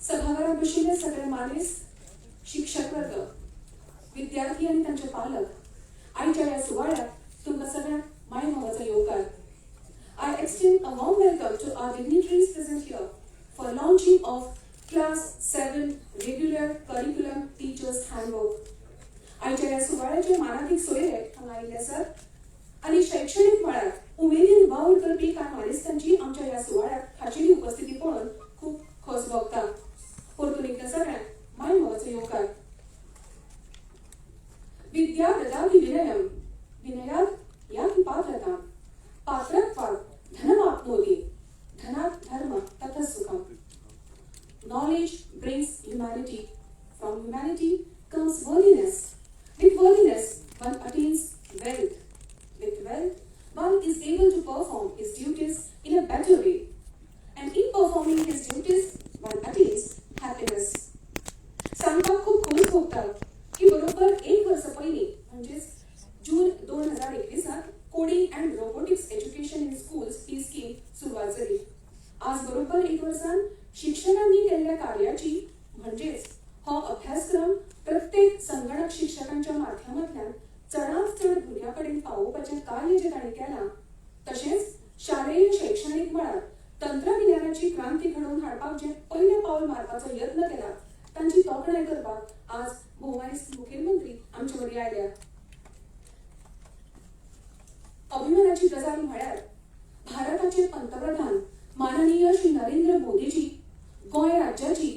सभागृहाविषयी सगळे माणूस, शिक्षक वर्ग, विद्यार्थी आणि त्यांचे पालक आजच्या या सोहळ्यात तुमका सगळ्यांक मायमोगाचो येवकार. I extend a warm welcome to our dignitaries present here for launching of Class 7 Regular Curriculum Teachers Handbook. आजच्या या सोहळ्याचे मानाधिक सोयरे हांगा आयिल्ले आसात आणि शैक्षणिक मळार उमेदीन वावर करपी कांय मानेस्तांची आमच्या या सोहळ्यात खाशेली उपस्थिती पळोवन खूप खोस भोगता. परतून एकदा सगळ्यांक मायमोगाचो येवकार. विद्या ददाति विनयम, विनयात् याति पात्रताम्, पात्रत्वात् धनमाप्नोति, धनात् धर्म ततः सुखम्. Knowledge brings humanity. From humanity comes worthiness. With worthiness one attains wealth. With wealth one is able to perform his duties in a better way. And in performing his duties one attains happiness. सांगपाक खूप खोस भोगतात की बरोबर 1 वर्ष पयलीं म्हणजे जून 2021 coding and robotics education in schools he scheme सुरुवात झाली. आज बरोबर 1 वर्षान शिक्षकांनी केलेल्या कार्याची म्हणजेच हो अभ्यासक्रम प्रत्येक संगणक शिक्षकांच्या माध्यमातल्यान चढांत चढ भुरग्यां पावोवपाचें कार्य जे ताणें केलां, तशेंच शालेय शैक्षणिक मळार तंत्रज्ञानाची क्रांती घडोवन हाडपाक जे पयले पावल मारपाचो यत्न केला तांची तोखणाय करपाक आज भोवमानीस्त मुखेलमंत्री आमचे मदीं आयल्या. अभिमानाची गजाल म्हळ्यार भारताचे पंतप्रधान माननीय श्री नरेंद्र मोदीजी गोंय राज्याची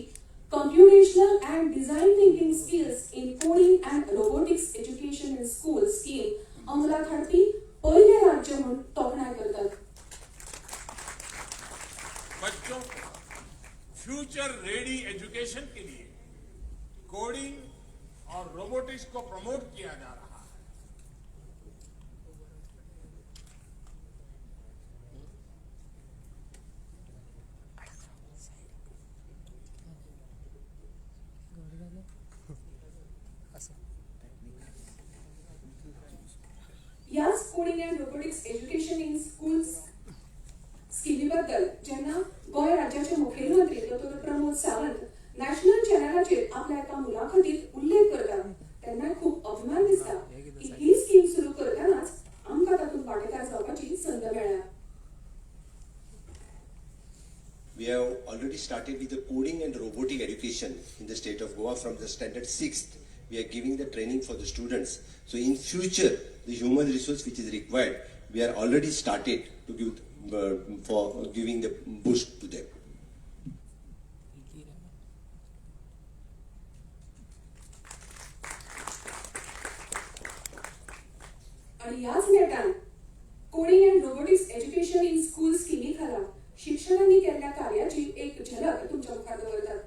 computational and design thinking skills in coding and robotics education in school scheme अंमलात हाडपी पयले राज्य म्हणून तोखणाय करतात. बच्चों फ्यूचर रेडी एजुकेशन के लिए कोडिंग और रोबोटिक्स को प्रमोट किया जा रहा है. याच coding and robotics education in schools स्कीमीबद्दल जेन्ना गोंय राज्याचे मुखेलमंत्री डॉक्टर प्रमोद सावंत नॅशनल चॅनलाचेर आपल्या एका मुलाखतीत उल्लेख करतात तेन्ना खूप अभिमान दिसता की ही स्कीम सुरू करतानाच आमकां तातूंत वांटेकार जावपाची संद मेळ्ळ्या. We have already started with the coding and robotic education in the state of Goa from the standard 6th. We are giving the training for the students. So in future, the human resource which is required, we are already started to give for giving the boost to them. आणि याच नेटान coding and robotics education in school स्कीमी खाला शिक्षकांनी केलेल्या कार्याची एक झलक तुमच्या मुखार दवरतात.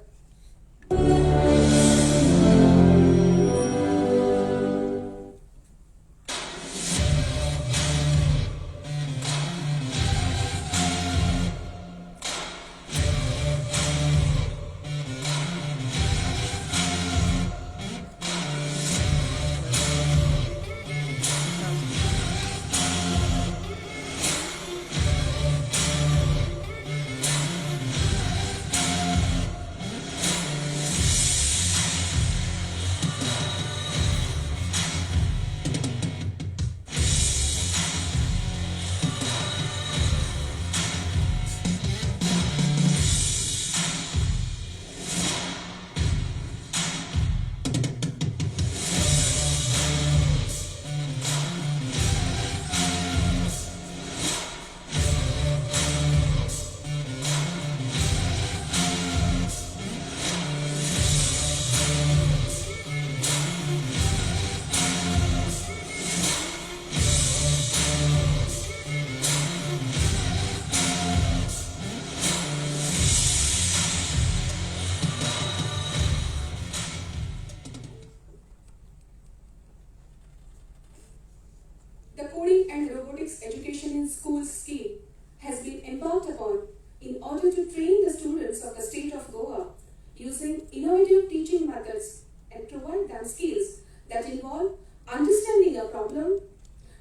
using innovative teaching methods and provide them skills that involve understanding a problem,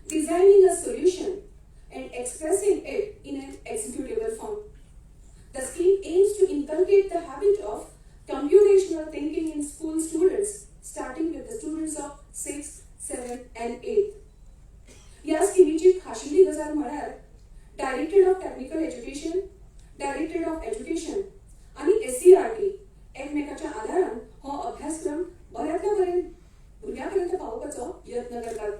designing a solution, and expressing it in an executable form. The scheme aims to inculcate the habit of computational thinking in school students, starting with the students of 6th, 7th, and 8th. या स्कीमीची खाशेली गजाल म्हळ्यार directorate of technical education, directorate of education आणि SCERT एकमेकाच्या आधारान हो अभ्यासक्रम बऱ्यातल्या बरे भुरग्यांपर्यंत पावोवपाचो यत्न करतात.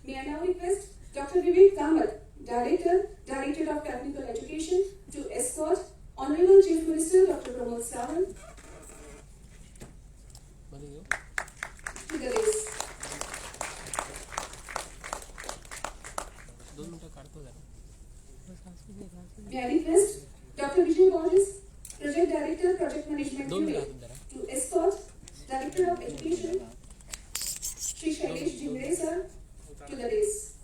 May I now request Dr. Vivek Kamath, Director, Directorate of Technical Education, to escort Honorable Chief Minister Dr. Pramod Sawant to the race. May I request Dr. Vijay Borges, Project Director, Project Management Unit, to escort Director of Education, Shri Shailesh Jindre sir, to the race.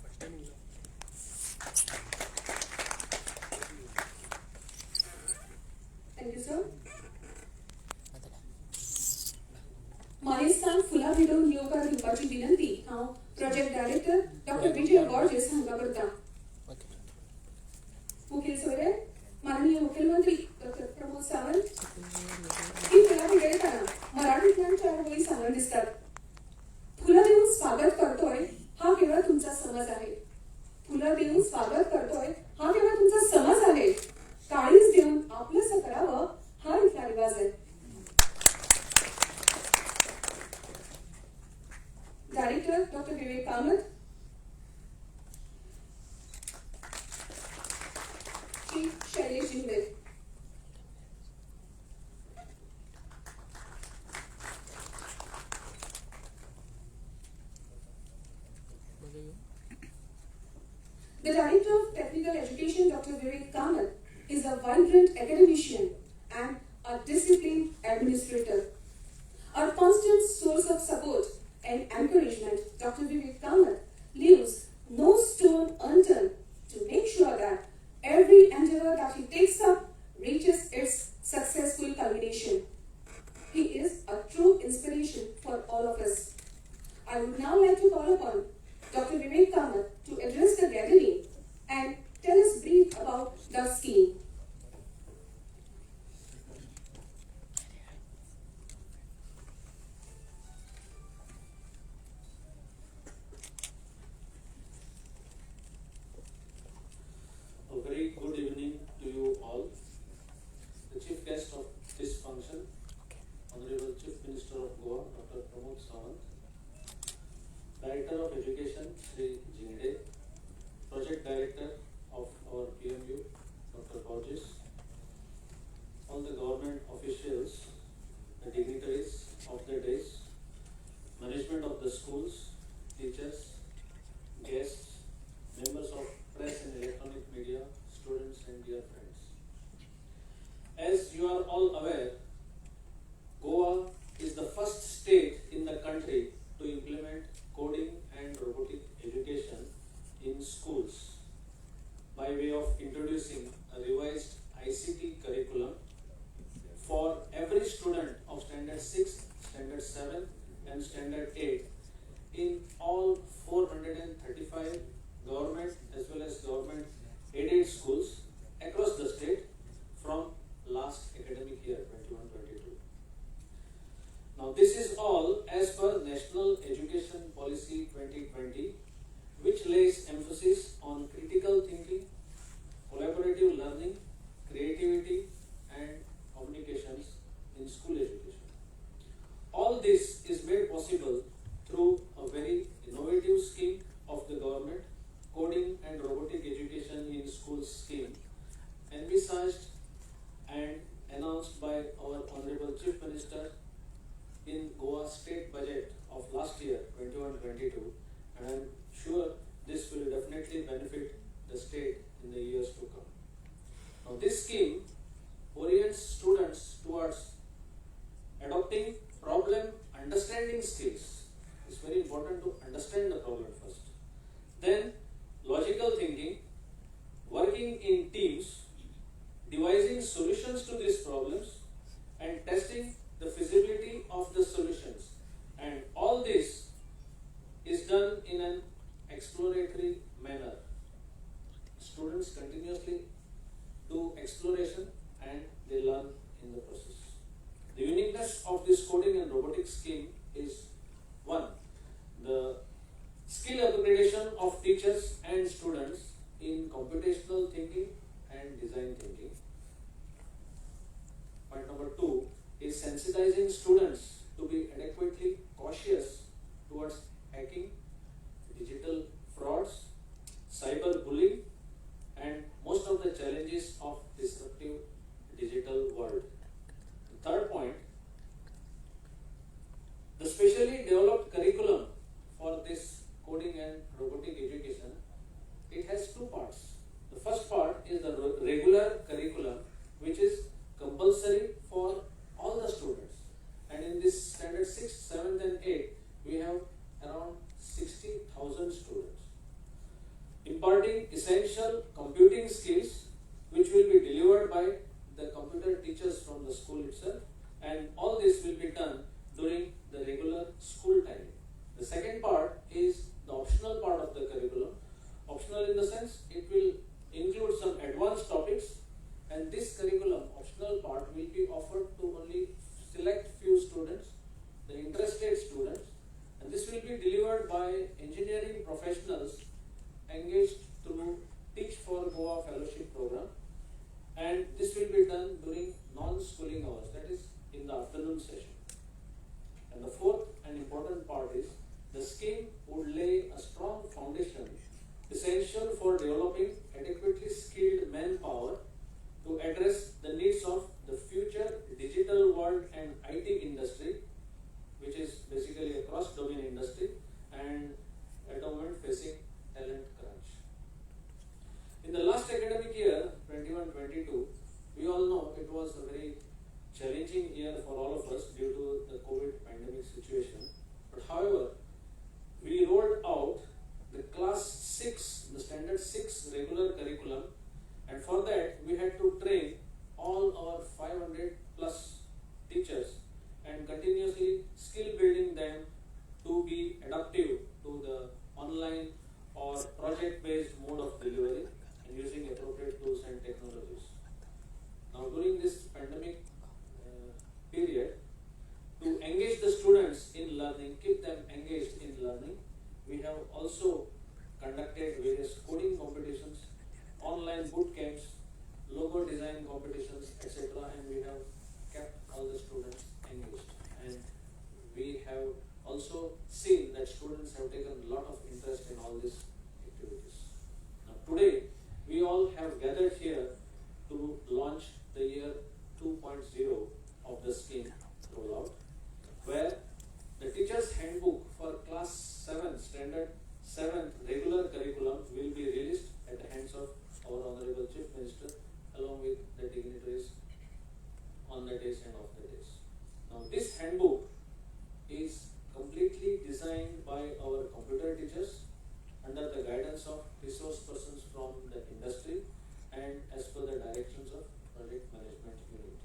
Thank you, sir. मानेस्तान फुला भिडून येवकार दिवपाची विनंती हांव project director doctor विजय bourgeois हांकां करता. मुखेल सोयरे माननीय मुख्यमंत्री डॉक्टर प्रमोद सावंत ही फुला भिडयतना मराठीतल्यान 4 वळी सांगून दिसतात. फुलं देऊन स्वागत करतोय हा केवळ तुमचा समज आहे. फुलं देऊन स्वागत करतोय हा केवळ तुमचा समज आहे. काळीज देऊन आपलंसं करावं हा इथला रिवाज आहे. डायरेक्टर डॉक्टर विवेक कामत, श्री शैलेश जिंदे. The Director of Technical Education, Dr. Vivek Kamath, is a vibrant academician and a disciplined administrator. A constant source of support and encouragement, Dr. Vivek Kamath leaves no stone unturned to make sure that every endeavor that he takes up reaches its successful culmination. He is a true inspiration for all of us. I would now like to call upon Dr. Vivek Kamath to address the gathering and tell us brief about the scheme. A very good evening to you all. The chief guest of this function, Honorable Chief Minister of Goa, Dr. Pramod Sawant, Director of Education, Shri Jingde, Project Director of our PMU, Dr. Borges, all the government officials, the dignitaries of the days, management of the schools, teachers, guests, members of press and electronic media, students and dear friends. As you are all aware, Goa is the first state in the country to implement coding and robotic education in schools by way of introducing a revised ICT curriculum for every student of Standard 6, Standard 7 and Standard 8 in all 435 government as well as government aided schools across the state from last academic year 21-22. Now this is all as per National Education Policy 2020, which lays emphasis on critical thinking, collaborative learning, creativity and communications in school education. All this is made possible through a very innovative scheme of the government, Coding and Robotic Education in Schools scheme, envisaged and announced by our Honorable Chief Minister in Goa state budget of last year 21-22, and I am sure this will definitely benefit the state in the years to come. Now this scheme orients students towards adopting problem understanding skills. It's very important to understand the problem first. Then logical thinking, working in teams, devising solutions to these problems, and testing the feasibility of the solutions. And all this is done in an exploratory manner. Students continuously do exploration and they learn in the process. The uniqueness of this coding and robotics scheme is one, the skill upgradation of teachers and students in computational thinking and design thinking. Point number two is sensitizing students to be adequately cautious towards hacking, digital frauds, cyberbullying, and most of the challenges of disruptive digital world. The third point, the specially developed curriculum for this coding and robotic education, it has two parts. The first part is the regular curriculum, which is compulsory for all the students. And in this standard 6th, 7th and 8th, we have around 60,000 students. Imparting essential computing skills, which will be delivered by the computer teachers from the school itself, and all this will be done during the regular school time. The second part is the optional part of the curriculum. Optional in the sense it will include some advanced topics, and this curriculum optional part will be offered to only select few students, the interested students, and this will be delivered by engineering professionals engaged through Teach for Goa Fellowship Program, and this will be done during non-schooling hours, that is in the afternoon session. And the fourth and important part is the scheme would lay a strong foundation essential for developing adequately skilled manpower to address the needs of the future digital world and IT industry, which is basically a cross-domain industry and a domain facing talent crunch. In the last academic year, 21-22, we all know it was a very challenging year for all of us due to the COVID pandemic situation. But however, we rolled out the class 6, the standard 6 regular curriculum, and for that we had to train all our 500 plus teachers and continuously skill building them to be adaptive to the online or project-based mode of delivery and using appropriate tools and technologies. Now during this pandemic period, to engage the students in learning, keep them engaged in learning, we have also conducted various coding competitions, online boot camps, logo design competitions, etc. and we have kept all the students engaged. And we have also seen that students have taken a lot of interest in all these activities. Now today, we all have gathered here to launch the year 2.0 of the scheme rollout, where the teacher's handbook for class 7 standard 7th regular curriculum will be released at the hands of our Honorable Chief Minister along with the dignitaries on the days and off the days. Now this handbook is completely designed by our computer teachers under the guidance of resource persons from the industry and as per the directions of project management unit.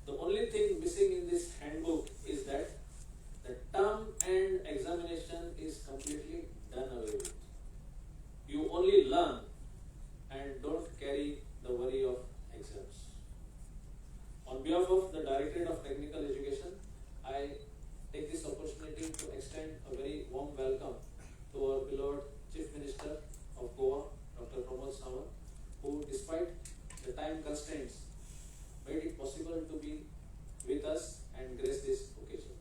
The only thing missing in this handbook is that the term and examination is completely done away with. You only learn and don't carry the worry of exams. On behalf of the Directorate of Technical Education, I take this opportunity to extend a very warm welcome to our beloved Chief Minister of Goa, Dr. Pramod Sawant, who despite the time constraints made it possible to be with us and grace this occasion.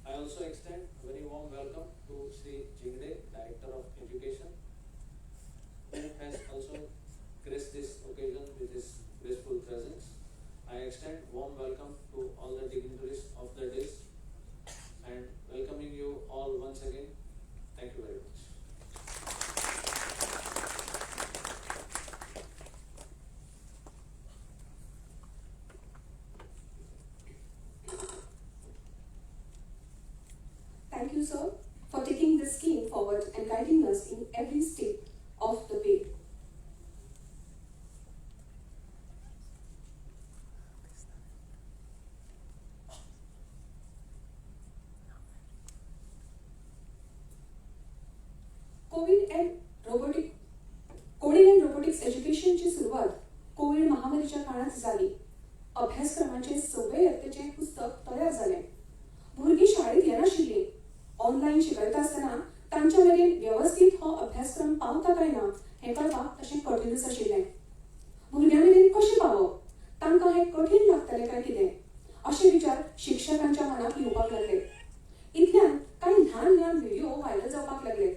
I also extend a very warm welcome to Sri Jingde, Director of Education, who has also graced this occasion with his graceful presence. I extend warm welcome to all the dignitaries of the days and welcoming you all once again. Thank you very much. Thank you, sir, for taking this scheme forward and guiding us in every step of the way. And robotics एज्युकेशनची सुरुवात Covid महामारीच्या काळात झाली. अभ्यासक्रमाचे 90% पुस्तक तयार झाले. भुरगीं शाळेत येनाशिल्लीं. ऑनलायन शिकयता आसतना तांचे मेरेन व्यवस्थीत हो अभ्यासक्रम पावता काय ना हें कळपाक तशें कठीणच आशिल्लें. भुरग्यां मेरेन कशें पावप, तांकां हें कठीण लागतलें काय कितें अशे विचार शिक्षकांच्या मनात येवपाक लागले. इतल्यान कांय ल्हान ल्हान व्हिडिओ व्हायरल जावपाक लागले.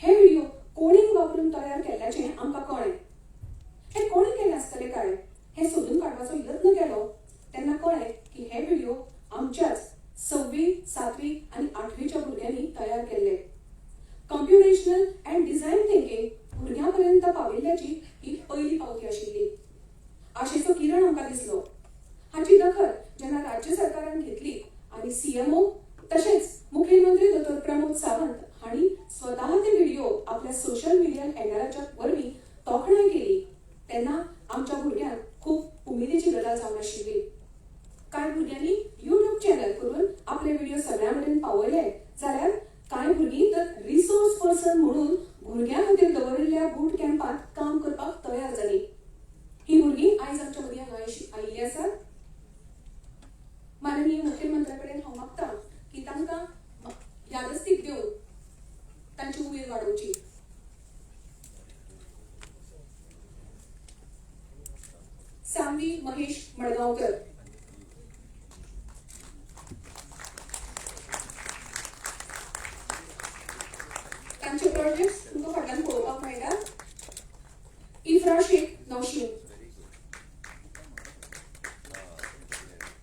हे व्हिडिओ कोडिंग वापरून तयार केल्ल्याचें आमकां कळ्ळें. हे कोणी केले आसतले काय हे सोदून काडपाचो यत्न केलो तेन्ना कळ्ळें की हे व्हिडिओ आमच्याच 6वी, 7वी आनी 8वीच्या भुरग्यांनी तयार केल्ले. कम्प्युटेशनल अँड डिझायन थिंकिंग भुरग्यांपर्यंत पाविल्ल्याची ही पयली पावती आशिल्ली. आशेचो किरण आमकां दिसलो. हाची दखल जेन्ना राज्य सरकारान घेतली आनी CMO तशेंच मुखेलमंत्री डॉ प्रमोद सावंत हांणी स्वता ते व्हिडिओ आपल्या सोशल मिडिया हँडलाच्या वरवीं तोखणाय केली तेन्ना आमच्या भुरग्यांक खूब उमेदीची गजाल जावन आशिल्ली. कांय भुरग्यांनी YouTube चॅनल करून आपले व्हिडिओ सगळ्यां मेरेन पावयले जाल्यार कांय भुरगीं तर रिसोर्स पर्सन म्हणून भुरग्यां खातीर दवरिल्ल्या बूट कॅम्पात काम करपाक तयार जालीं. ही भुरगीं आयज आमच्या मदीं हांगा आयिल्लीं आसात. माननीय मुखेलमंत्र्या कडेन हांव मागतां की तांकां यादस्तीक दिवन तांची उमेद वाडोवची. सानवी महेश मडगांवकर. तांचे प्रोजेक्ट्स तुमकां फाटल्यान पळोवपाक मेळटा. इफ्रा शेख नौशीन,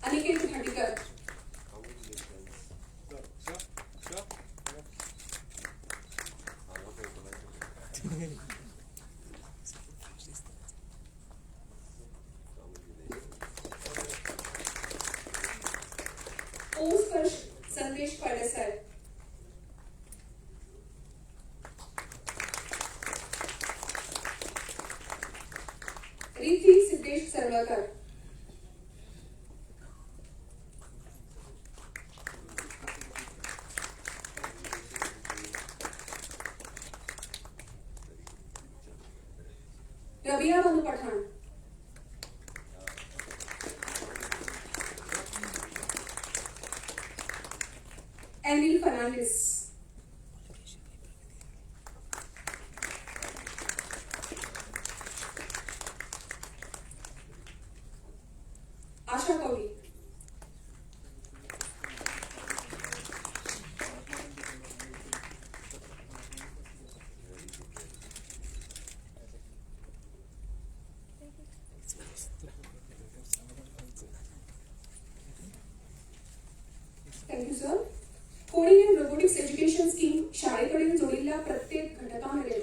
अनिकेत घाटीकर, ओमस्पर्श संदेश पाडेसर, रिथी सिद्धेश सरवळकर, रबिया बानू Pathan, एनिल Fernandes, Asha Kavali, thank you sir. Coding and robotics education scheme शाळेकडेन जोडिल्ल्या प्रत्येक घटकांमेरेन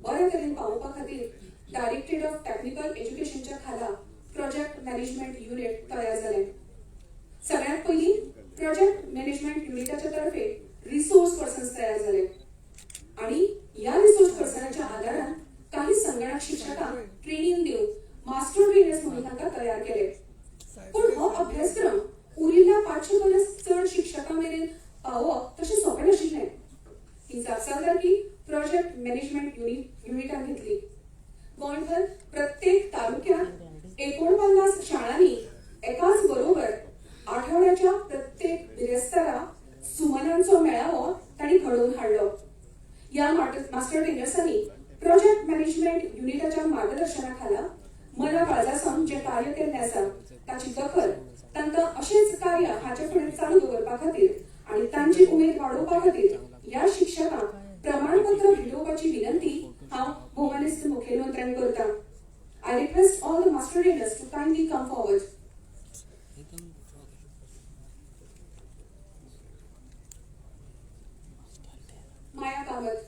बरे तरेन पावोवपा खातीर डायरेक्टरेट ऑफ टेक्निकल एज्युकेशनच्या खाला प्रोजेक्ट मॅनेजमेंट युनिट तयार जालें. सगळ्यात पयलीं प्रोजेक्ट मॅनेजमेंट युनिटाच्या तर्फे रिसोर्स पर्सन्स तयार जाले आनी ह्या रिसोर्स पर्सनाच्या आदारान काही संगणक शिक्षकांक ट्रेनिंग दिवन मास्टर ट्रेनर्स म्हणून तांकां तयार केले. पूण हो अभ्यासक्रम उरिल्ल्या 500 परस चड शिक्षकां मेरेन पावोवप तशें सोंपें नाशिल्लें. ही जापसालदारकी प्रोजेक्ट मॅनेजमेंट युनिटान घेतली. गोंयभर प्रत्येक तालुक्यांत 49 शाळांनी एकाच बरोबर आठवड्याच्या प्रत्येक बिरेस्तारा सुमनांचो मेळावो तांणी घडोवन हाडलो. ह्या मास्टर ट्रेनर्सांनी प्रोजेक्ट मॅनेजमेंट युनिटाच्या मार्गदर्शना खाला मना काळजासावन जे कार्य केल्लें आसा ताची दखल तांकां अशेंच कार्य हाचे फुडें चालू दवरपा खातीर आनी तांची उमेद वाडोवपा खातीर ह्या शिक्षकांक प्रमाणपत्र भेटोवपाची विनंती हांव भोवमानिस्त मुखेलमंत्र्यांक करतां. I request all the master trainers to kindly come forward. Maya Kamat,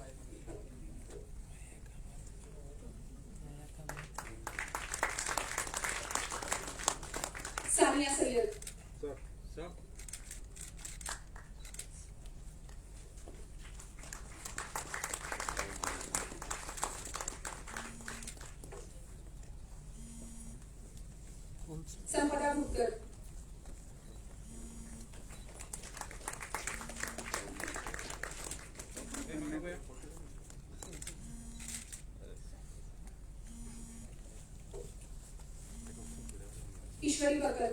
Sania Sayyad, Sampada Bhutkar, Ishwari Bakar,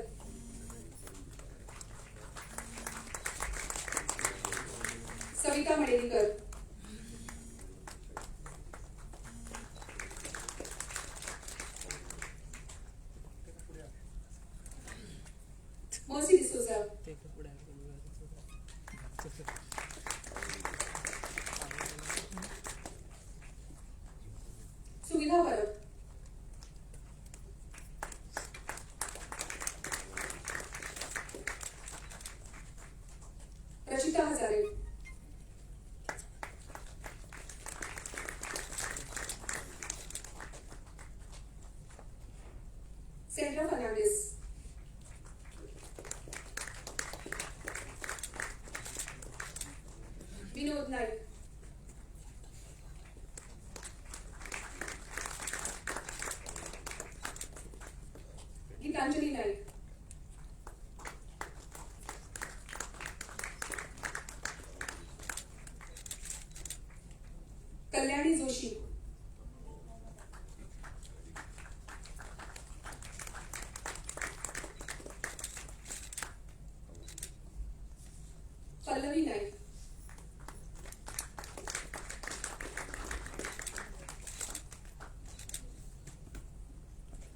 Savita Madelkar, Mercy D'Souza, Suvidha Parab, Rachita Hazare, Sandra Fernandes, Vinod Naik, Geetanjali Naik, Kalyani Joshi, Pallavi Naik,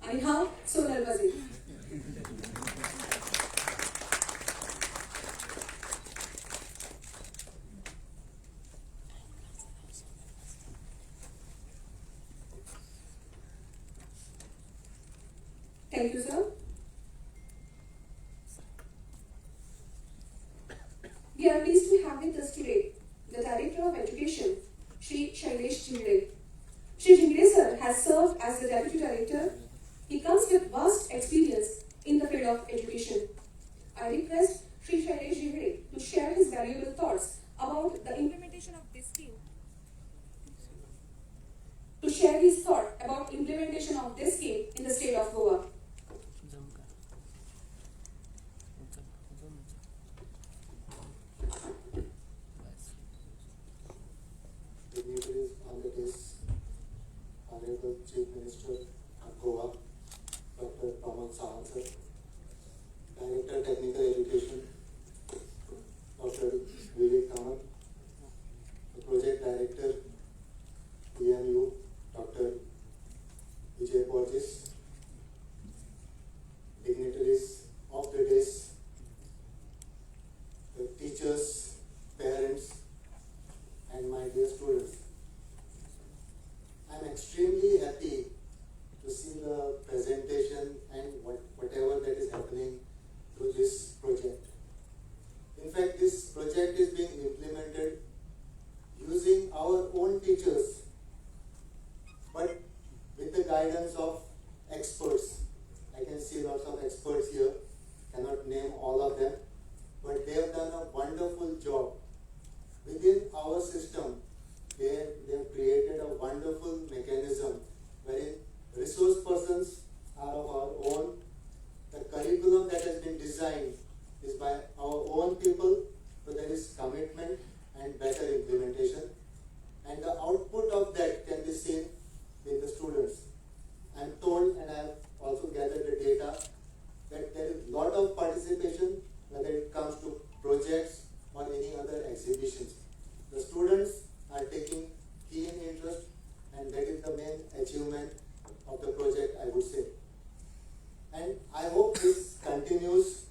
आणि हा सोनल वजीर. Thank you, sir. We are pleased to have with us today the Director of Education, Shri Shailesh Jingde. Shri Jingde sir has served as the Deputy Director. He comes with vast experience in the field of education. I request Shri Shailesh Jingde to share his valuable thoughts about the implementation of this scheme. To share his thought about implementation of this scheme in the state of Goa. Dignitaries on the desk, Honorable Chief Minister of Goa, Dr. Pramod Sawant sir, Director Technical Education, Dr. Goan, the Project Director, PMU, Dr. Borges, dignitaries of the desk, the teachers, parents, and my dear students. I am extremely happy to see the presentation and whatever that is happening through this project. In fact, this project is being implemented using our own teachers, but with the guidance of experts. I can see lots of experts here, cannot name all of them, but they have done a wonderful job. Within our system, they have created a wonderful mechanism wherein resource persons are of our own. The curriculum that has been designed is by our own people, so there is commitment and better implementation. And the output of that can be seen in the students. I am told, and I have also gathered the data, that there is a lot of participation, whether it comes to projects or any other exhibitions. The students are taking keen interest, and that is the main achievement of the project, I would say. And I hope this continues.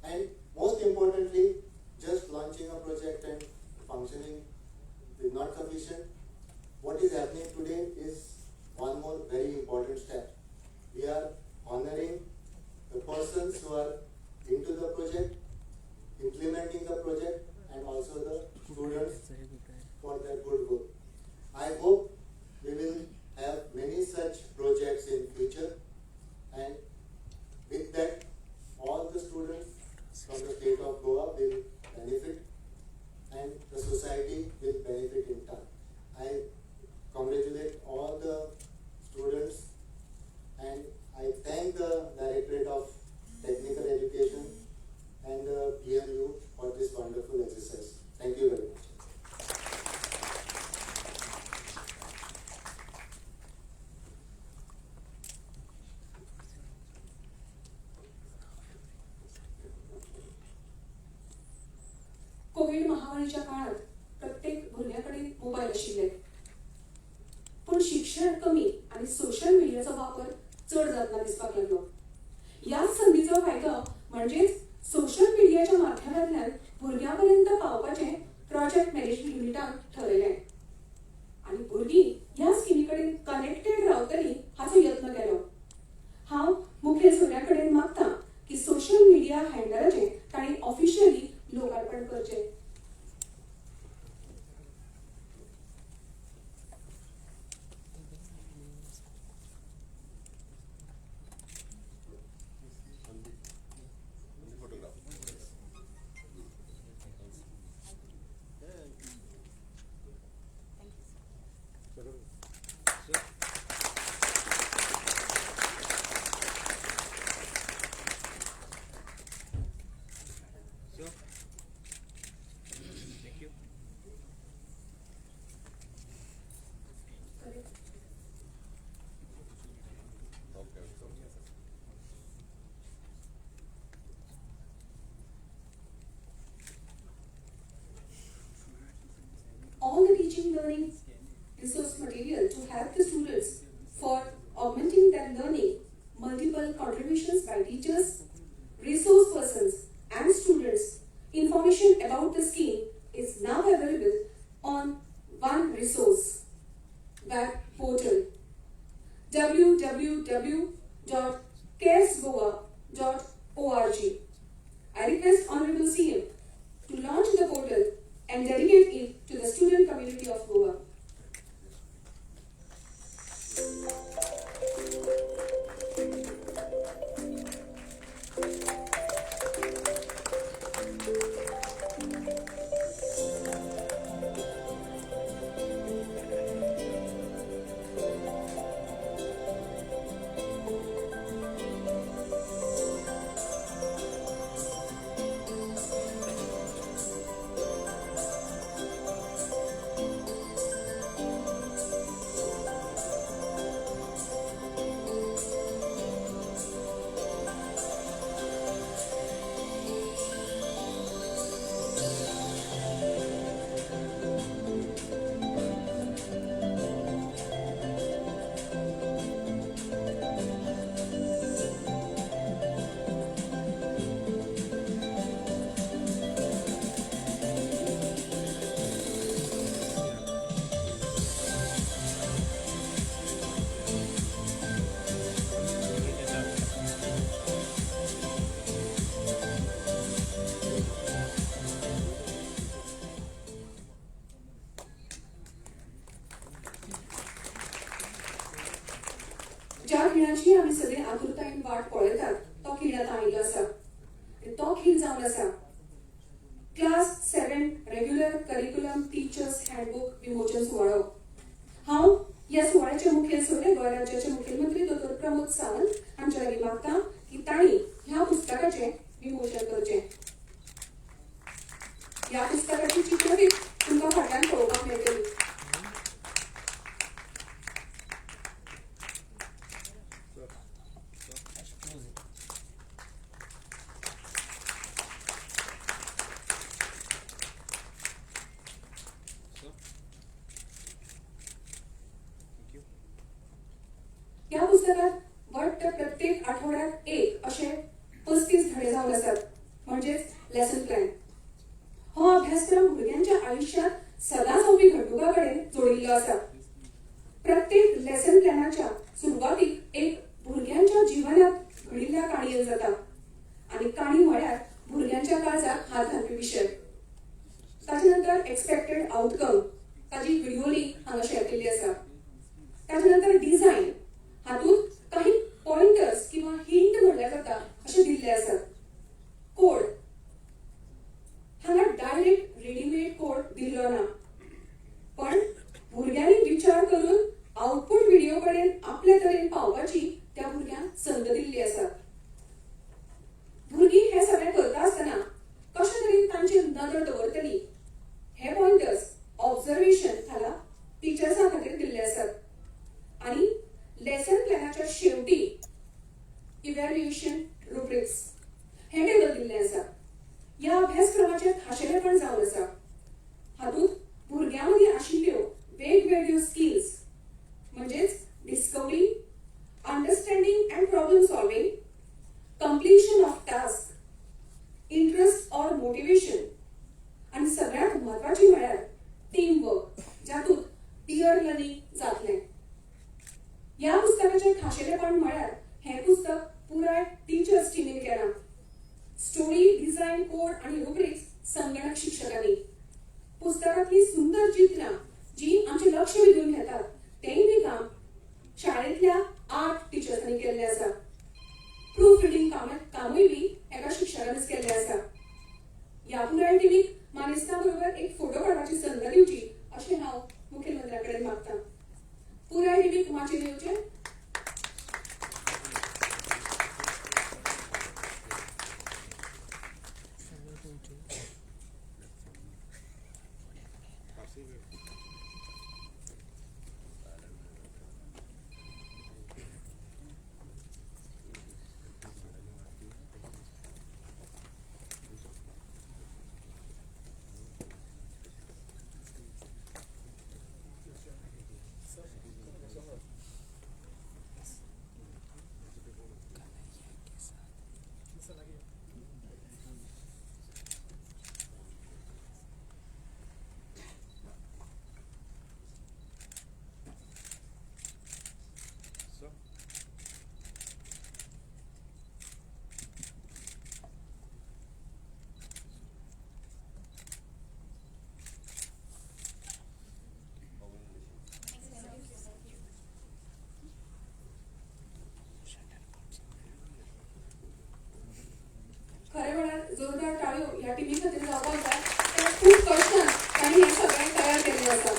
And most importantly, just launching a project and functioning is not sufficient. What is happening today is one more very important step. We are honoring the persons who are into the project, implementing the project, and also the students for their good goal. I hope we will have many such projects in future, and with that, all the students from the state of Goa will benefit, and the society will benefit in turn. I congratulate all the students, and I thank the Directorate of Technical Education and the PMU for this wonderful exercise. Thank you very much. महामारीच्या काळात प्रत्येक भुरग्याकडे mobile आशिल्ले, पण शिक्षण कमी आणि social मीडियाचा वापर चढ जातना दिसपाक लागलो. याच संधीचो फायदो म्हणजेच सोशल मीडियाच्या माध्यमांतल्यान भुरग्यांपर्यंत पावपाचे प्रोजेक्ट मॅनेजमेंट युनिटान ठरयलें आणि भुरगीं ह्या स्किमी कडेन कनेक्टेड रावतली हाचो यत्न केलो. हांव मुखेल सोयऱ्या कडेन मागतां की सोशल मीडिया हँडलाचें तांणी ऑफिशियली लोकार्पण करचें. All the teaching learning resource material to help the students for augmenting their learning, multiple contributions by teachers, resource persons and students. Information about the scheme is now available on one resource web portal www.caresgoa.org. I request Honorable CM to launch the portal and dedicate it to the student community of Goa. ज्या खिणाची आमी सगळे आतुरतायेन वाट पळयतात तो खीण आतां आयिल्लो आसा. तो खीण जावन आसा class 7 regular curriculum teachers handbook विमोचन सुवाळो. हांव ह्या सुवाळ्याचे मुखेल सोयरे गोंय राज्याचे मुखेलमंत्री डॉ प्रमोद सावंत हांच्या लागीं मागतां की तांणी ह्या पुस्तकाचें विमोचन करचें. ह्या पुस्तकाची चित्रफीत तुमकां फाटल्यान पळोवपाक मेळटली. ह्या पुस्तकात वाटतं प्रत्येक आठवड्यात एक असे 35 धडे जावन आसात, म्हणजेच लेसन प्लॅन. हो अभ्यासक्रम भुरग्यांच्या आयुष्यात सदांच जावपी घडणुका कडेन जोडिल्लो आसा. प्रत्येक लेसन प्लॅनाच्या सुरवातीक एक भुरग्यांच्या जिवनात घडिल्ल्या काणयेन जाता आणि काणी म्हळ्यार भुरग्यांच्या काळजाक हात घालपी विशय. ताचे नंतर एक्सपेक्टेड आउटकम ताजी व्हिडिओ लिंक हांगा शेअर केल्ली आसा. ताचे नंतर डिझायन हातूंत काही पॉइंटर्स किंवा हिंट म्हणल्या जाता असे दिल्ले आसात. कोड हांगा डायरेक्ट रेडीमेड कोड दिल्लो ना, पण भुरग्यांनी विचार करून आउटपुट व्हिडिओ कडेन आपल्या तरेन पावपाची त्या भुरग्यांक संद दिल्ली आसा. भुरगीं हे सगळें करता आसतना कशा तरेन तांची नदर दवरतली हे पॉइंटर्स ऑब्झर्वेशन खाला टीचर्सां खातीर दिल्ले आसात. आणि लेसन प्लॅनाच्या शेवटी इव्हॅल्युएशन रुब्रिक्स हे टेबल दिल्ले आसा. ह्या अभ्यासक्रमाचे खाशेलेपण जावन आसा खाशेलेपण म्हळ्यार हें पुस्तक पुराय टीचर्स टीमीन केलां. स्टोरी, डिझायन, कोड आणि रुब्रिक्स संगणक शिक्षकांनी. पुस्तकांतली सुंदर चित्रां जी आमचे लक्ष वेधून घेतात तेंय बी काम शाळेंतल्या 8 टीचर्सांनी केल्लें आसा. प्रूफ रिडिंग कामूय बी एका शिक्षकानच केल्लें आसा. ह्या पुराय टीमीक मानेस्तां बरोबर एक फोटो काडपाची संद दिवची अशें हांव मुखेलमंत्र्या कडेन मागतां. पुराय टीमीक माचयेर येवचें. खरें म्हळ्यार जोरदार ताळयो ह्या टीमी खातीर जावपाक जाय. ते खूब कश्टान तांणी हें सगळें तयार केल्लें आसा.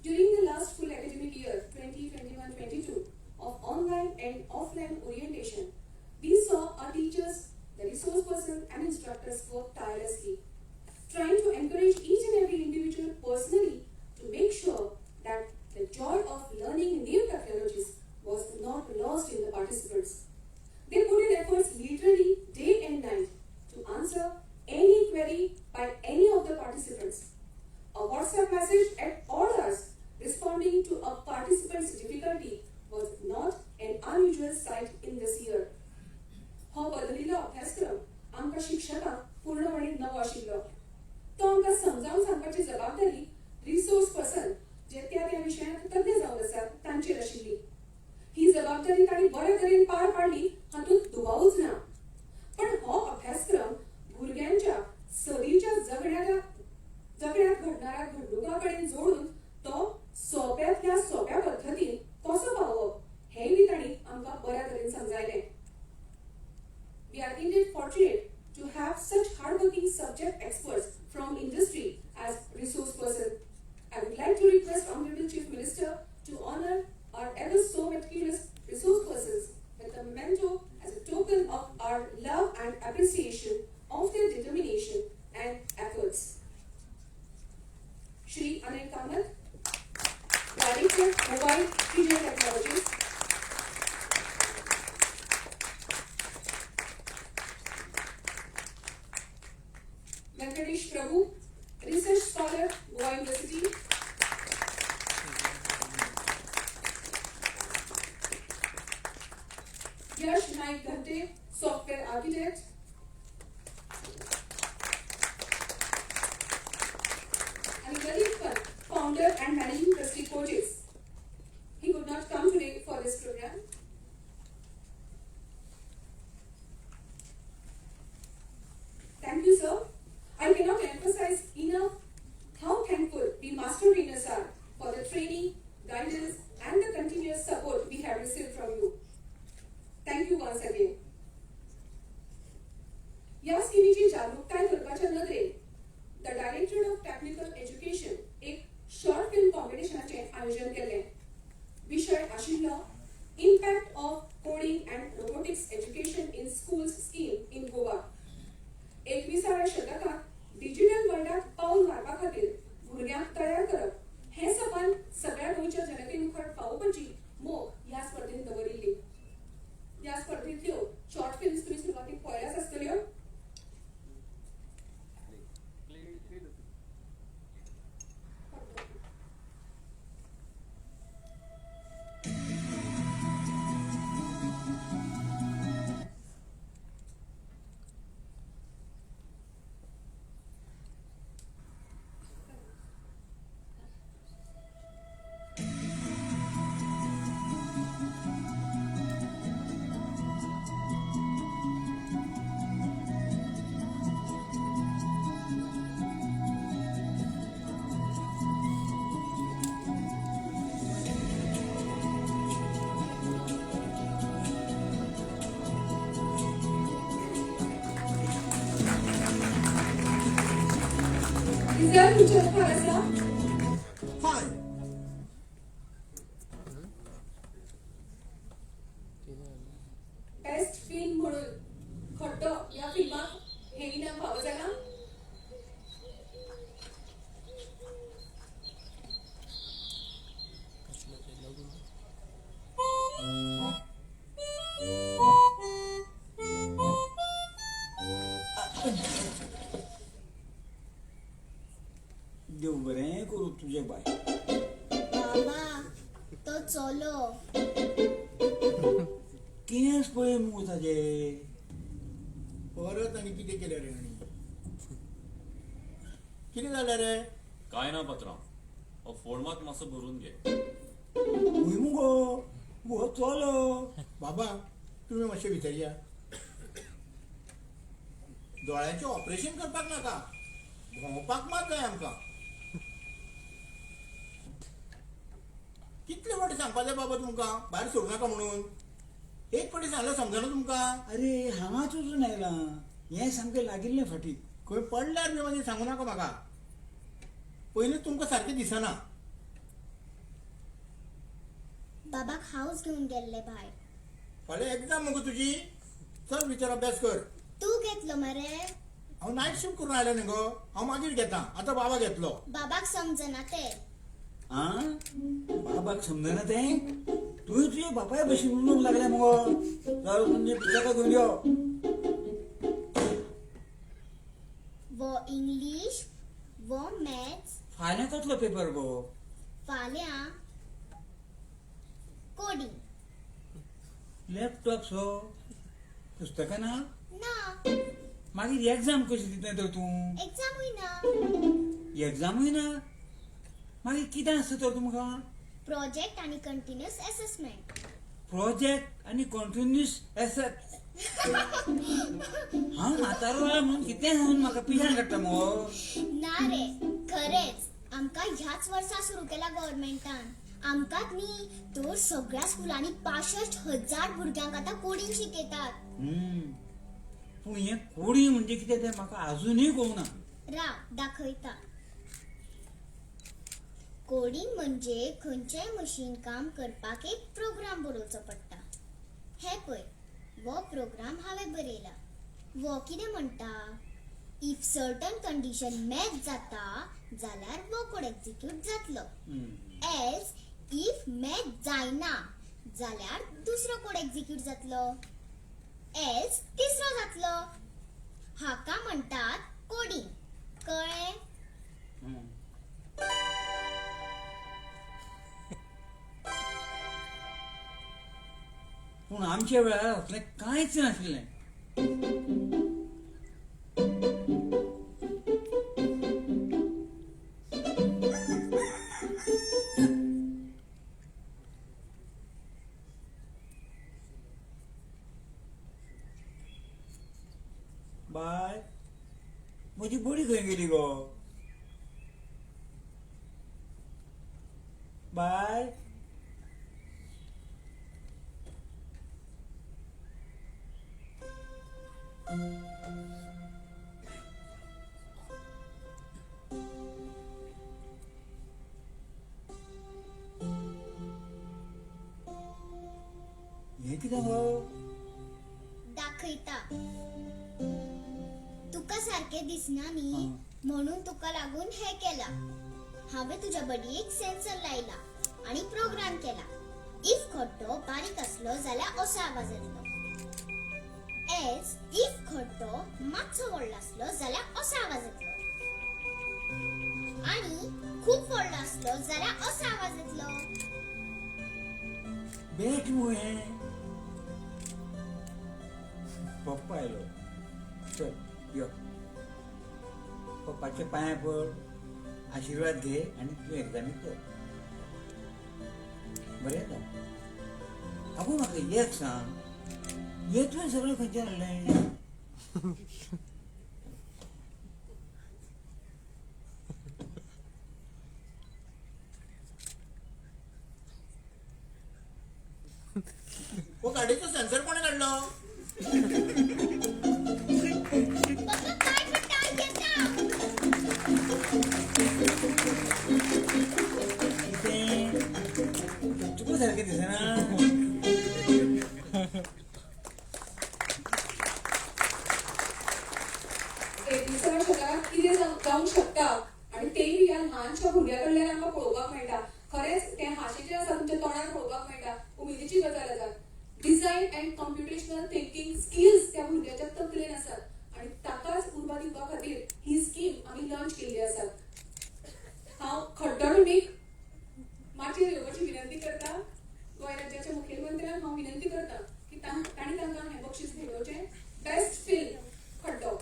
During the last full academic year 2021-22 of online and offline orientation, we saw our teachers, the resource persons and instructors work tirelessly, trying to encourage each and every individual personally to make sure that the joy of learning new technologies was not lost in the participants. They put in efforts literally day and night to answer any query by any of the participants. A WhatsApp message at all hours responding to a participant's difficulty was not an unusual sight in this year. हो बदलिल्लो अभ्यासक्रम आमकां शिक्षकांक पूर्णपणे नवो आशिल्लो. तो आमकां समजावन सांगपाची जबाबदारी रिसोर्स पर्सन जे त्या विशयांत तज्ञ जावन आसात तांचेर आशिल्ली. ही जबाबदारी तांणी बरे तरेन पार पाडली हातूंत दुबावूच ना. पण हो अभ्यासक्रम भुरग्यांच्या सदीच्या जगण्यात घडणाऱ्या घडणुकां कडेन जोडून तो सोप्यांतल्या सोप्या पद्दतीन कसो पावोवप हेंय बी तांणी आमकां बऱ्या तरेन समजायलें. We are indeed fortunate to have such hardworking subject experts from industry as resource person. I would like to request Honorable Chief Minister to honor our ever so meticulous resource persons with a memento as a token of our love and appreciation of their determination and efforts. Shri Anil Kamath, Director, Mobile Digital Technologies. Venkatesh Prabhu, Research Scholar, Goa University. Yash Naik Ghante, Software Architect. And Lalit Khan, Founder and Managing Trustee Coaches. He could not come today for this program. Thank you, sir. I cannot emphasize enough how thankful we master trainers are for the training, guidance, and the continuous support we have received from you. Thank you once again. या स्कीमीची जागरूकताय करपाच्या नदरेन the directorate of technical education एक short film कॉम्पिटिशनाचें आयोजन केलें. विशय आशिल्लो impact of coding and robotics education in schools scheme in Goa. 21व्या शतकात डिजिटल वर्ल्डात पावल मारपा खातीर भुरग्यांक तयार करप हें सपन सगळ्या गोंयच्या जनते मुखार पावोवपाची मोख ह्या स्पर्धेंत दवरिल्ली. ह्या स्पर्धेंतल्यो शॉर्ट फिल्म्स तुमी सुरवातीक पळयल्याच आसतल्यो. विद्यार्थींच्या भाग आसा हय बेस्ट फिल्म म्हणून खट्टो या फिल्माक हे इनाम फावो जालां. देव बरें करूं तुझे बाय. बाबा तो चलो केस पळय मुगो ताजे. परत आनी कितें केलें रे आनी कितें जालें रे काय ना पात्रांव हो फोर्मात मातसो भरून घे. खंय मुगो हो चलो. बाबा तुमी मातशें भितर या. दोळ्याचें ऑपरेशन करपाक नाका भोंवपाक मात जाय आमकां. कितले फावटी सांगपा जाय बाबा तुमकां भायर सोडूं नाका म्हणून. एक फावटी सांगल्यार समजना तुमकां. अरे हांगाच वचून आयलां हें सामकें लागिल्लें फाटी. खंय पडल्यार बी मागीर सांगू नाका म्हाका. पयलीं तुमकां सारकें दिसना. बाबाक हाऊस घेऊन गेल्ले भायर. फाल्यां एग्जाम मुगो तुजी. चल भितर अभ्यास कर. तू घेतलो मरे. हांव नायट शिफ्ट करून आयलें न्ही गो. हांव मागीर घेता. आतां बाबा घेतलो. बाबाक समजना ते. आं बाबाक समजना तें. तुवें तुजे बापाय भशेन उलोवंक लागलें मुगो. जाल्यार तुमचे पुस्तकां घेवन यो. वो इंग्लिश वो मॅथ्स. फाल्यां कसलो पेपर गो. फाल्यां कोडिंग. लॅपटॉप सो पुस्तकां ना. ना मागीर एग्जाम कशी दिता तर तूं. एग्जामूय ना. एग्जामूय ना. मागीर कितें आसता तर तुमकां. प्रोजेक्ट आनी कंटिन्युअस असेसमेंट. प्रोजेक्ट आनी कंटिन्युअस एसेट. हांव म्हातारो जाला म्हणून कितें सांगून म्हाका पिशान काडटा मुगो. ना रे खरेंच आमकां ह्याच वर्सा सुरू केला गव्हर्नमेंटान. आमकांच न्ही तर सगळ्या स्कुलांनी 65,000 भुरग्यांक आतां कोडिंग शिकयतात. पूण हें कोडिंग म्हणजे कितें तें म्हाका अजुनूय कळुना. राव दाखयता. कोडिंग म्हणजे खंयचेय मशीन काम करपाक एक प्रोग्राम बरोवचो पडटा. हे पळय वो प्रोग्राम हांवें बरयला. वो कितें म्हणटा इफ सर्टन कंडिशन मॅच जाता जाल्यार वो कोड एक्झिक्यूट जातलो. एल्स इफ मॅच जायना जाल्यार दुसरो कोड एक्झिक्यूट जातलो. एल्स तिसरो जातलो. हाका म्हणटात कोडिंग. कळ्ळें. पूण आमच्या वेळार असलें कांयच नाशिल्लें. बाय म्हजी बडी खंय गेली गो. बाय हें कितें गो. दाखयता. तुका सारखें दिसना न्ही म्हणून तुका लागून हे केला. हांवें तुज्या बडयेक सेन्सर लायला आनी प्रोग्राम केला. इफ खड्डो बारीक आसलो जाल्यार असो आवाज येतलो. एल्स इफ खड्डो मातसो व्हडलो आसलो जाल्यार असो आवाज येतलो. आनी खूब व्हडलो आसलो जाल्यार असो आवाज येतलो. बेट मुगो हें. पप्पा आयलो. चल यो. पप्पाच्या पांयां पड. आशिर्वाद घे आनी तूं एग्जामीक कर. बरें येता. आगो म्हाका एक सांग. हे तुवें सगळें खंयच्यान हाडलें. हो गाडयेचो सेन्सर कोणे काडलो. पप्पा काय म्हणटा येता. 20व्या शतकात कितें जावंक शकता आनी तेय ह्या ल्हानशा भुरग्या कडल्यान आमकां पळोवपाक मेळटा. खरेंच तें हांशेचें आसा तुमच्या तोंडार पळोवपाक मेळटा. उमेदीची गजाल आसा. Design and computational thinking skills त्या भुरग्याच्या तकलेन आसात आनी ताकाच उर्बा दिवपा खातीर ही स्कीम आमी लॉन्च केल्ली आसा. हांव खड्डोळमीक माचयेर येवपाची विनंती करता. गोंय राज्याच्या मुखेलमंत्र्यांक हांव विनंती करता की तांणी तांकां हें बक्षीस भेटोवचें. बेस्ट फिल्म खड्डो.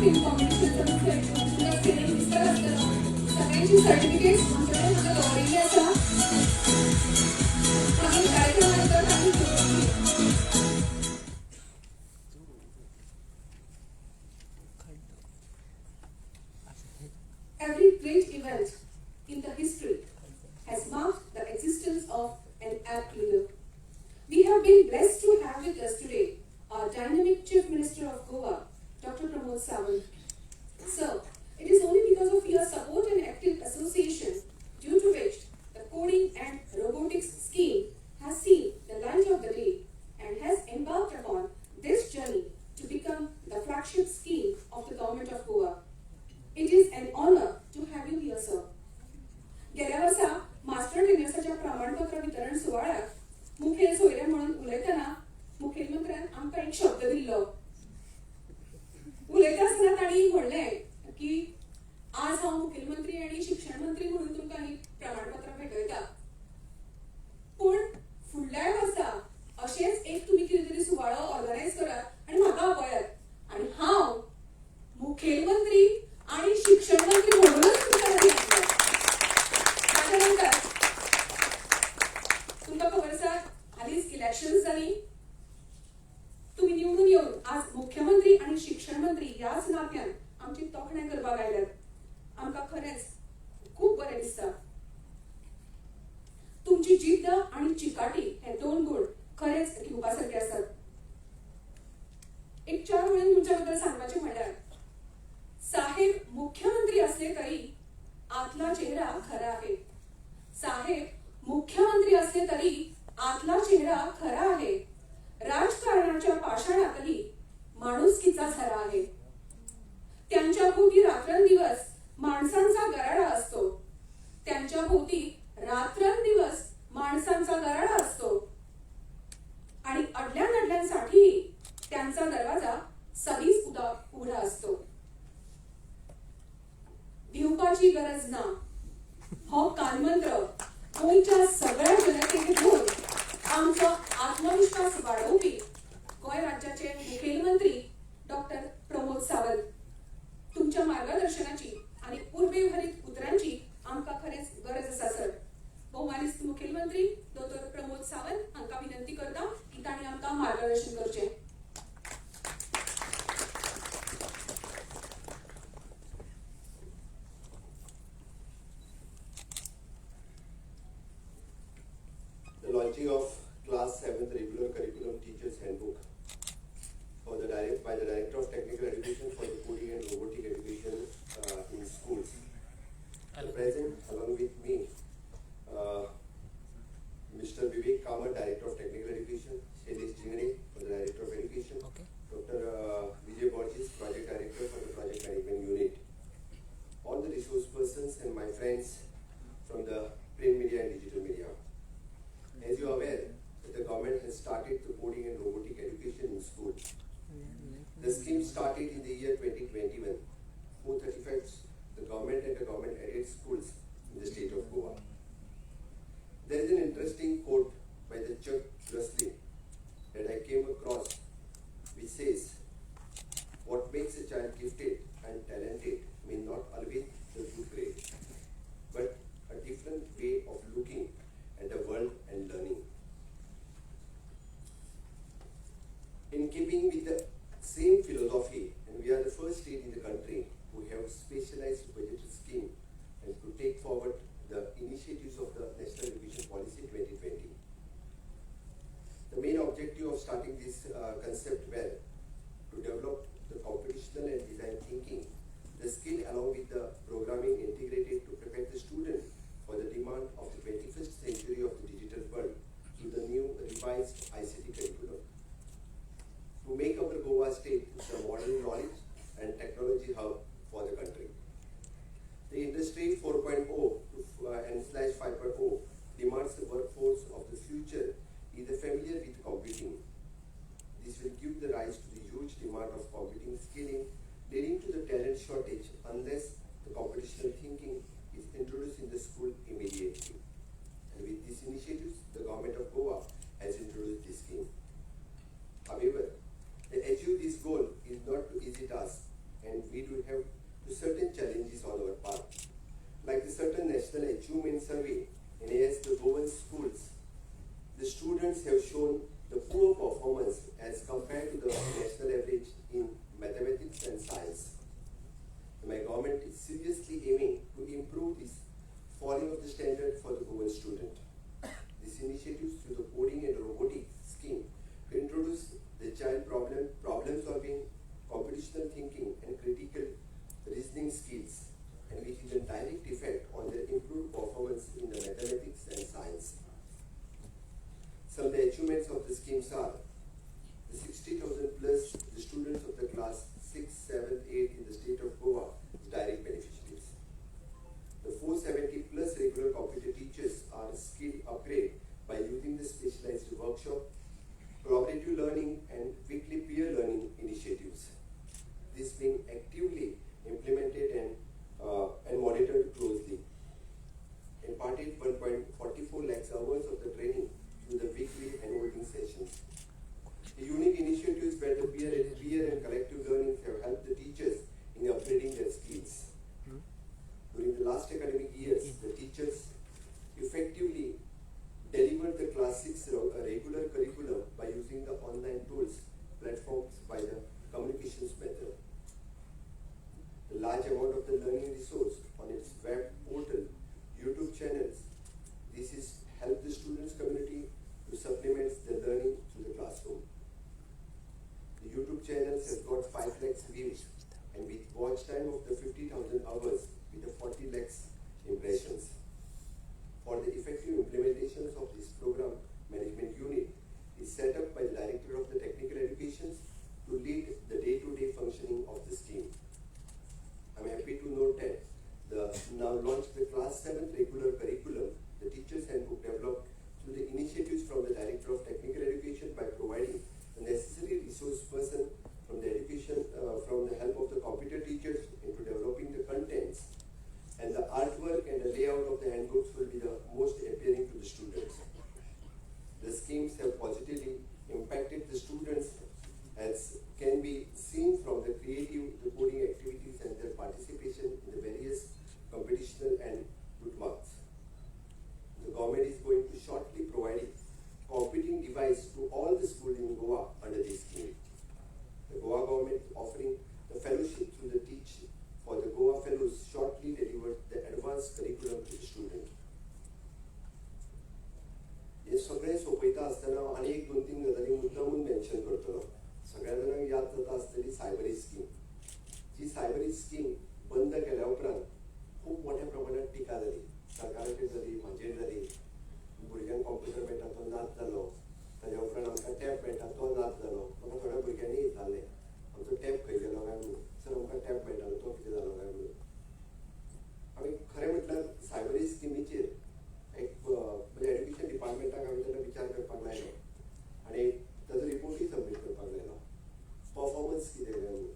फिल्म कॉम्पिटिशनचं विस्तार आसतलो. सगळ्यांची सर्टिफिकेट्स आमच्याकडे हांगा दवरिल्ली आसा. मागीर कार्यक्रमानंतर आमी Every great event in the history has marked the existence of an apt leader. We have been blessed to have with us today our dynamic Chief Minister of Goa, Dr. Pramod Sawant. Sir, it is only because of your support and active association due to which the coding and robotics scheme has seen the light of the day and has embarked upon this journey to become the flagship scheme of the government of Goa. It is an honor to have you here, sir. गेल्या वर्सा master ट्रेनर्साच्या प्रमाणपत्र वितरण सुवाळ्यात मुखेल सोयरे म्हणून उलयतना मुखेलमंत्र्यान आमकां एक शब्द दिल्लो. उलयता आसतना तांणी म्हणलें की आज हांव मुखेलमंत्री आनी शिक्षण मंत्री म्हणून तुमकां ही प्रमाणपत्रां भेटयता. पूण फुडल्या वर्सा अशेंच एक तुमी कितें तरी सुवाळो ऑर्गनायज करात आनी म्हाका आपयात आनी हांव मुखेलमंत्री आणि शिक्षण मंत्री म्हणूनच तुमच्या घरी येतलें. ताच्या नंतर तुमकां खबर आसा हालींच इलेक्शन्स जालीं. तुम्ही निवडून येवन आज मुख्यमंत्री आणि शिक्षण मंत्री याच नात्यान आमची तोखणाय करपाक आयल्यात. आमकां खरेंच खूब बरें दिसता. तुमची जिद्द आणि चिकाटी हे दोन गुण खरेंच घेवपा सारखे आसात. एक 4 वळीन तुमच्या बद्दल सांगपाचें म्हणल्यार साहेब मुख्यमंत्री असले तरी आतला चेहरा खरा आहे. साहेब मुख्यमंत्री असले तरी आतला चेहरा खरा आहे. राजकारणाच्या पाषाणातही माणुसकीचा झरा आहे. त्यांच्या भोवती रात्रंदिवस माणसांचा गराडा असतो. त्यांच्या भोवती रात्रंदिवस माणसांचा गराडा असतो आणि अडल्या नडल्यांसाठीही त्यांचा दरवाजा सदीच उघडा असतो. भिवपाची गरज ना हो कानमंत्र गोंयच्या सगळ्या जनतेक घेऊन आमचो आत्मविश्वास वाढवपी गोंय राज्याचे मुखेलमंत्री डॉक्टर प्रमोद सावंत. तुमच्या मार्गदर्शनाची आणि उर्बेभरीत उतरांची आमकां खरेंच गरज आसा sir. launching of Class 7th Regular Curriculum Teachers Handbook by the Director of Technical Education for the Coding and Robotic Education in schools. Present along with me, Mr. Vivek Kamat, Director of Technical Education, Shailesh Jingade, for the Director of Education, Dr. Vijay Borges, Project Director for the Project Management Unit, all the resource persons and my friends from the print media and digital media. As you are aware, the government has started the coding and robotic education in school. The scheme started in the year 2021. 435 the government and the government-aided schools in the state of Goa. There is an interesting quote by the Chuck Russell that I came across, which says, "What makes a child gifted and talented may not always be the good grade, but a different way of looking at the world and learning." In keeping with the same philosophy, and we are the first state in the country who have specialized budget scheme and to take forward the initiatives of the National Education Policy 2020. The main objective of starting this concept were to develop the computational and design thinking, the skill along with the programming integrated to prepare the student for the demand of the 21st century of the digital world through the new revised ICT curriculum. To make our Goa state the modern knowledge and technology hub for the country. The Industry 4.0 and /5.0 demands the workforce of the future is familiar with computing. This will give the rise to the huge demand of computing skilling, leading to the talent shortage unless the computational thinking is introduced in the school immediately. And with these initiatives, the government of Goa has introduced this scheme. However, to achieve this goal is not an easy task, and we do have certain challenges on our path. Like the certain National Achievement Survey, and as the Goan schools, the students have shown the poor performance as compared to the national average in mathematics and science. My government is seriously aiming to improve this falling of the standard for the Goan student. This initiative through the coding and robotics scheme to introduce the child problem solving, computational thinking, and critical reasoning skills, and which is a direct effect on their improved performance in the mathematics and science. Some of the achievements of the schemes are the 60,000 plus the students of the class 6, 7, 8 in the state of Goa is direct beneficiaries. The 470 plus regular computer teachers are skill upgrade by using the specialized workshop, collaborative learning, and weekly peer learning initiatives. This being actively implemented and monitored closely. Imparted 1.44 lakhs hours of the training through the weekly enrolling sessions. The unique initiatives where the peer and collective learning have helped the teachers in upgrading their skills. During the last academic years, the teachers effectively delivered the class 6 regular curriculum by using the online tools, platforms by the communications method. The large amount of the learning resource on its web portal, YouTube channels, this is help the students community to supplement the learning through the classroom. The YouTube channels has got 5 lakhs views and with watch time of the 50,000 hours with the 40 lakhs impressions. For the effective implementations of this program, management unit is set up by the Director of the Technical Education to lead the day-to-day functioning of the scheme. I'm happy to note that the now launched the class 7th regular curriculum, the teachers handbook developed through the initiatives from the Director of Technical Education by providing the necessary resource person from the education, from the help of the computer teachers into developing the contents, and the artwork and the layout of the handbooks will be the most appealing to the students. The schemes have positively impacted the students as can be seen from the creative, the coding activities and their participation in the various competitional and good marks. The government is going to shortly provide computing device to all the schools in Goa under this scheme. The Goa government is offering the fellowship through the Teach for the Goa Fellows shortly delivered the advanced curriculum to the student. सगळे सोपयता आसतना आनी एक 2-3 गजाली मुद्दामून mention करतलो. सगळ्या जाणांक याद जाता आसतली सायबर स्कीम. जी सायबर स्कीम बंद केल्या उपरांत खूब मोठ्या प्रमाणात टिका जाली. सरकाराचेर जाली, म्हाजेर जाली. भुरग्यांक कॉम्प्युटर मेळटा तो नाच जालो. ताज्या उपरांत आमकां टॅब मेळटा तो नाच जालो. म्हाका थोड्या भुरग्यांनी विचारलें आमचो टॅब खंय गेलो काय म्हणून. सर आमकां टॅब मेळटालो तो कितें जालो काय म्हणून. हांवें खरें म्हटल्यार सायबर स्किमीचेर एक म्हणजे एड्युकेशन डिपार्टमेंटाक हांवें तेन्ना विचार करपाक लायलो आनी ताजो रिपोर्टूय सबमीट करपाक लायलो. परफॉर्मन्स कितें काय म्हणून.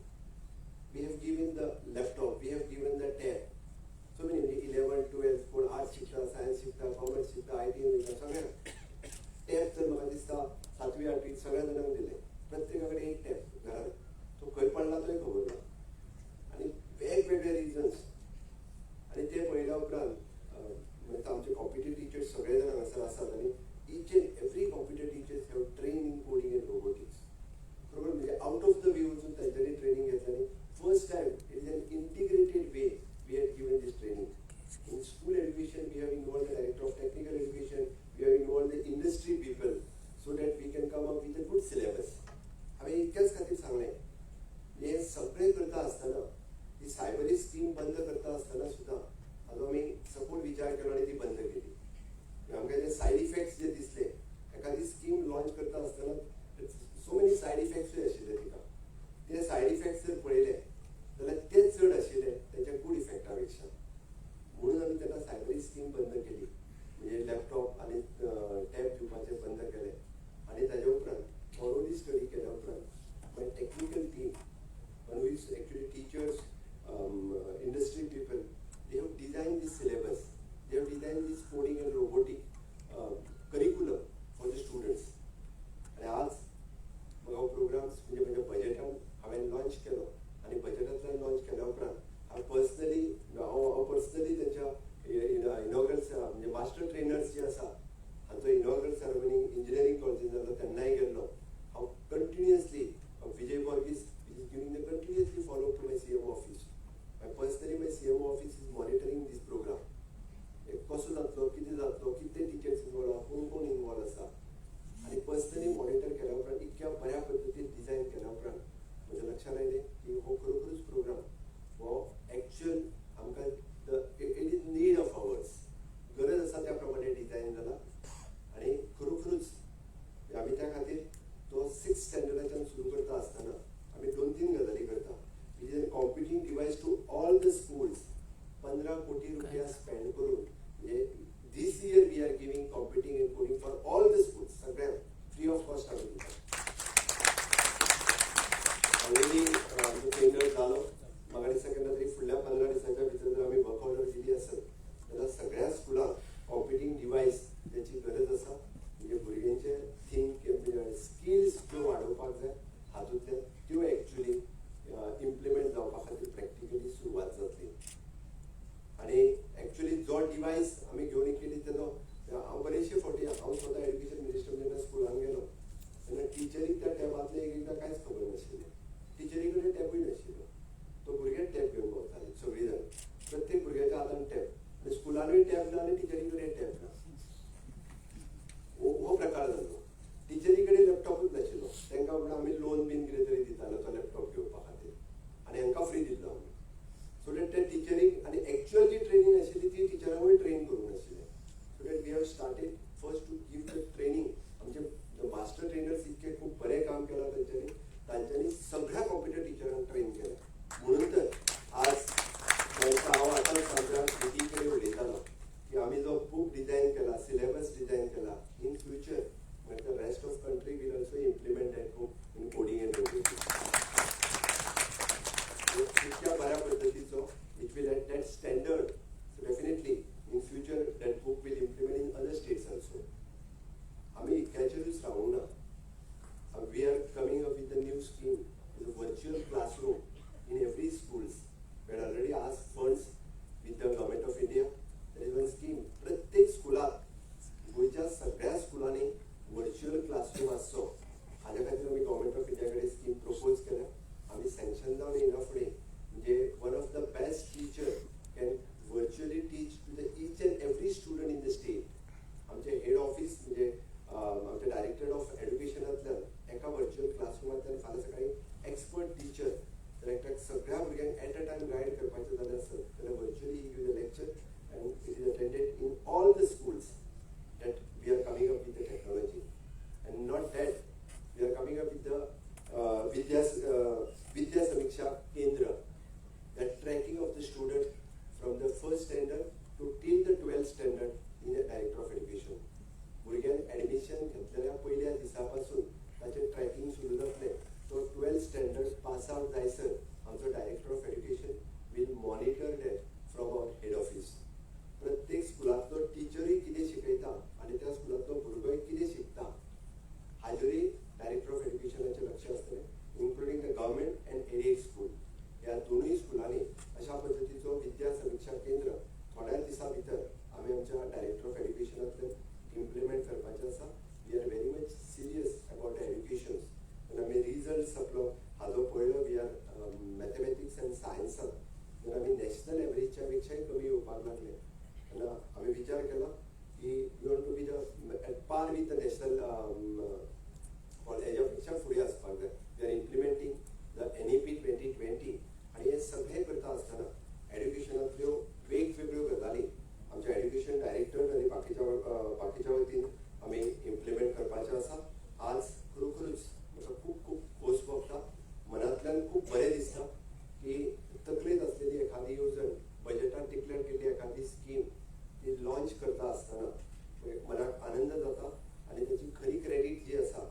We have given the laptop, we have given the tab. So many 11, 12 कोण आर्ट्स शिकता, सायन्स शिकता, कॉमर्स शिकता, IT शिकता, सगळ्यांक टॅब तर म्हाका दिसता 7वी 8वी सगळ्या जाणांक दिले. प्रत्येका कडेन एक टॅब घरांत. तो खंय पडला तोय खबर ना. आनी वेगवेगळे रिजन्स आनी ते पळयल्या उपरांत म्हणजे आमचे कॉम्पिटेटिव्ह टिचर्स सगळे जाण हांगासर आसात आनी each and every competitive teachers have train in coding and robotics. बरोबर म्हणजे आउट ऑफ द वे वचून तांच्यांनी ट्रेनिंग घेतली आनी first time it is an integrated way we have given this training. In school education, we have involved the director of technical education, we have involved the industry people so that we can come up with a good syllabus. हांवें इतकेच खातीर सांगलें हे सगळें करता आसतना ही cyber scheme बंद करता आसतना सुद्दां हाजो आमी सपोर्ट विचार केलो आनी ती बंद केली. आमकां जे सायड इफेक्ट्स जे दिसले एखादी स्कीम लॉन्च करता आसतना सो मेनी सायड इफेक्ट्सूय आशिल्ले तिका. ते सायड इफेक्ट्स जर पळयले जाल्यार ते चड आशिल्ले तेच्या गुड इफेक्टा पेक्षा. म्हणून आमी तेन्ना सायबर स्कीम बंद केली. म्हणजे लॅपटॉप आनी टॅब दिवपाचें बंद केलें आनी ताजे उपरांत थॉरोली स्टडी केल्या उपरांत my technical team one who is actually teachers, industry people, they have designed this syllabus, they have designed this coding and robotic curriculum for the students. आणि आज हो प्रोग्राम्स म्हणजे माझ्या बजेटान हांवें लॉन्च केलो आनी बजेटांतल्यान लॉन्च केल्या उपरांत हांव पर्सनली तेंच्या इनॉग्रल म्हणजे मास्टर ट्रेनर्स जे आसा हांचो इनॉग्रल सेरेमनी इंजिनियरींग कॉलेजीन जालो तेन्नाय गेल्लो. हांव continuously Vijay Borges is giving the continuously follow to my CM office. Personally my CM office is monitoring this programme. कसो जातलो, कितें जातलो, कितले टिचर्स इनवॉल्व आहा, कोण कोण इनवॉल्व आसा आनी पर्सनली मॉनिटर केल्या उपरांत इतक्या बऱ्या पद्दतीन डिझायन केल्या उपरांत म्हज्या लक्षांत आयलें की हो खरोखरूच प्रोग्राम हो एक्चुअल आमकां it is need of hours. गरज आसा त्या प्रमाणे डिझायन जाला आनी खरोखरूच आमी त्या खातीर तो 6th स्टँडर्डाच्यान सुरू करता आसतना आमी 2-3 गजाली करता. It is a computing device to all the schools. 15 crore रुपया स्पेंड करून म्हणजे this year we are giving computing and coding for all the schools. सगळ्यांक फ्री ऑफ कॉस्ट आमी दिता. ऑलरेडी टेंडर जालो. म्हाका दिसता केन्ना तरी फुडल्या 15 दिसांच्या भितर जर आमी वर्क ऑर्डर दिली आसत जाल्यार सगळ्या स्कुलांक कॉम्प्युटिंग डिवायस त्याची गरज आसा. म्हणजे भुरग्यांचे थिंक स्किल्स ज्यो वाडोवपाक जाय हातूंतल्यान त्यो एक्चुअली इम्प्लिमेंट जावपा खातीर प्रॅक्टिकली सुरवात जातली. आनी एक्चुअली जो डिवायस आमी घेवन केली तेजो हांव बरेचशे फावटी हांव स्वता एड्युकेशन मिनिस्टर जेन्ना स्कुलान गेलो तेन्ना टिचरीक त्या टॅबांतलें एकदां कांयच खबर नाशिल्लें. टिचरी कडेन टॅबूय नाशिल्लो. तो भुरगे टॅब घेवन भोंवताले सगळीं जाण. प्रत्येक भुरग्याच्या हातान टॅब आनी स्कुलानूय टॅब ना आनी टिचरी कडेन टॅब ना. हो प्रकार जालो. टिचरी कडेन लॅपटॉपूच नाशिल्लो. तांकां म्हणून आमी लोन बीन कितें तरी दितालो तो लॅपटॉप घेवपा खातीर आनी हांकां फ्री दिल्लो आमी. सो दॅट त्या टिचरीक आनी एक्चुअल जी ट्रेनींग आशिल्ली ती टिचरांकूय ट्रेन करूंक नाशिल्लें. So that we have started first to give the training. आमचे मास्टर ट्रेनर्स इतके खूब बरें काम केलां तांच्यांनी सगळ्या कॉम्प्युटर टिचरांक ट्रेन केलें. म्हणून तर आज हांव आतां सांगता मिटींग कडेन उलयतालो की आमी जो बुक डिझायन केला, सिलेबस डिझायन केला, इन फ्युचर म्हणजे rest of country will also implement that book in coding and robotics. इतक्या बऱ्या पद्दतीचो it will at that standard. So definitely in all the schools that we are coming up with the technology, and not that we are coming up with the Vidya Samiksha Kendra, that tracking of the student from the first standard to till the 12th standard in the Director of Education. भुरग्यान admission घेतलेल्या पहिल्या दिसापासून ताचे tracking सुरू जातले. तो 12th standard पास out जायसर आमचो director of education will monitor that from our head office. प्रत्येक स्कुलांतलो टिचरूय कितें शिकयता आनी त्या स्कुलांतलो भुरगोय कितें शिकता हाजेरूय डायरेक्टर ऑफ एड्युकेशनाचें लक्ष आसतलें, including the government and aided school. ह्या दोनूय स्कुलांनी अशा पद्दतीचो विद्या समीक्षा केंद्र थोड्या दिसां भितर आमी आमच्या डायरेक्टर ऑफ एड्युकेशनांतल्यान implement करपाचें आसा. We are very much serious about education. आनी आमी रिजल्ट्स आपलो हाजो पळयलो. वी आर मॅथमॅटिक्स एंड सायन्सान तर आमी नॅशनल एवरेजच्या पेक्षाय कमी येवपाक लागले. आनी आमी विचार केला की we want to be the at par with the national हेज्या पेक्षा फुडें आसपाक जाय. We are implementing the NEP 2020 आनी हे सगळें करता आसतना एड्युकेशनांतल्यो वेगवेगळ्यो गजाली आमच्या एड्युकेशन डायरेक्टर आनी बाकीच्या वतीन आमी इम्प्लिमेंट करपाचें आसा. आज खरोखरूच म्हाका खूब खूब खोस भोगता, मनांतल्यान खूब बरें दिसता की तकलेंत आसलेली एखादी येवजण, बजेटान डिक्लेअर केल्ली एखादी स्कीम ती लॉन्च करता आसतना मनाक आनंद जाता. आनी ताची खरी क्रेडीट जी आसा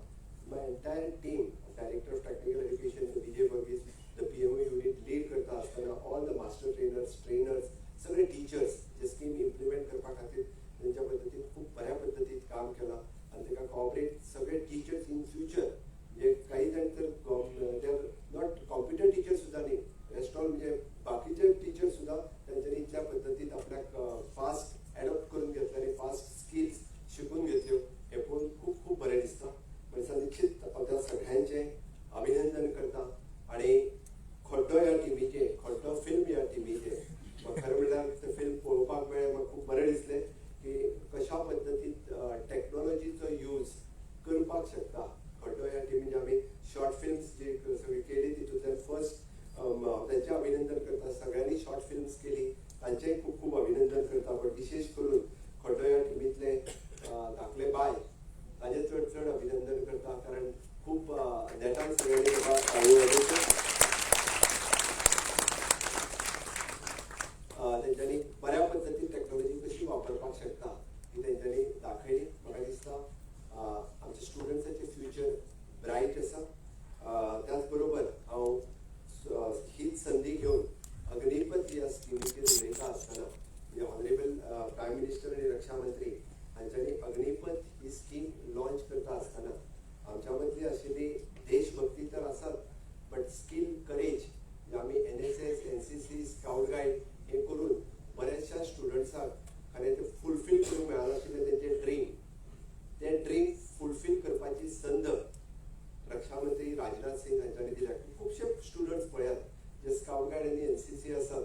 my entire team director of technical education Vijay Varghese, the PMO unit lead करता आसतना ऑल द मास्टर ट्रेनर्स सगळे टीचर्स जे स्कीम इम्प्लिमेंट करपा खातीर तेंच्या पद्दतीन खूब बऱ्या पद्दतीन काम केलां. आनी ताका कॉपरेट सगळे टीचर्स इन फ्युचर म्हणजे काही जाण तर they are not computer teacher सुद्दां न्ही, रेस्ट ऑल म्हणजे बाकीचे टीचर सुद्दां तेंच्यांनी इतल्या पद्दतीन आपल्याक फास्ट एडॉप्ट करून घेतले आनी फास्ट स्किल्स शिकून घेतल्यो. हे पळोवन खूब खूब बरें दिसता. म्हणून निश्चित त्या सगळ्यांचें अभिनंदन करता. आनी खड्डो ह्या टिमीचे, खड्डो फिल्म ह्या टिमीचे खरें म्हणल्यार तें फिल्म पळोवपाक मेळ्ळें. म्हाका खूब बरें दिसलें की कशा पद्दतीन टॅक्नॉलॉजीचो यूज करपाक शकता. खड्डो ह्या टिमीन आमी शॉर्ट फिल्म्स जी सगळी केली तितूंतल्यान फर्स्ट तेंचें अभिनंदन करता. सगळ्यांनी शॉर्ट फिल्म्स केली तांचेंय खूब खूब अभिनंदन करता. पण विशेष करून खड्डो ह्या टिमींतले धाकले बाय ताजें चड चड अभिनंदन करता. कारण खूब नेटान सगळ्यांनी तेंच्यांनी बऱ्या पद्दतीन टॅक्नॉलॉजी कशी वापरपाक शकता ही तेंच्यांनी दाखयली. म्हाका दिसता आमच्या स्टुडंट्साचें फ्युचर ब्रायट आसा. त्याच बरोबर हांव हीच संदी घेवन अग्निपथ ह्या स्किमीचेर उलयता आसतना म्हणजे ऑनरेबल प्रायम मिनिस्टर आनी रक्षा मंत्री हांच्यांनी अग्निपथ ही स्कीम लॉन्च करता आसतना आमच्या मदली आशिल्ली देशभक्ती तर आसात, बट स्कील करेज जे आमी NSS, NCC, स्काउट गायड हे करून बऱ्याचशा स्टुडंट्सांक खरें तें फुलफील करूंक मेळनाशिल्लें तेंचें ड्रीम. तें ड्रीम फुलफील करपाची संद रक्षा मंत्री राजनाथ सिंग हांच्यांनी दिल्या. खुबशे स्टुडंट्स पळयात जे स्काउट गायड आनी NCC आसात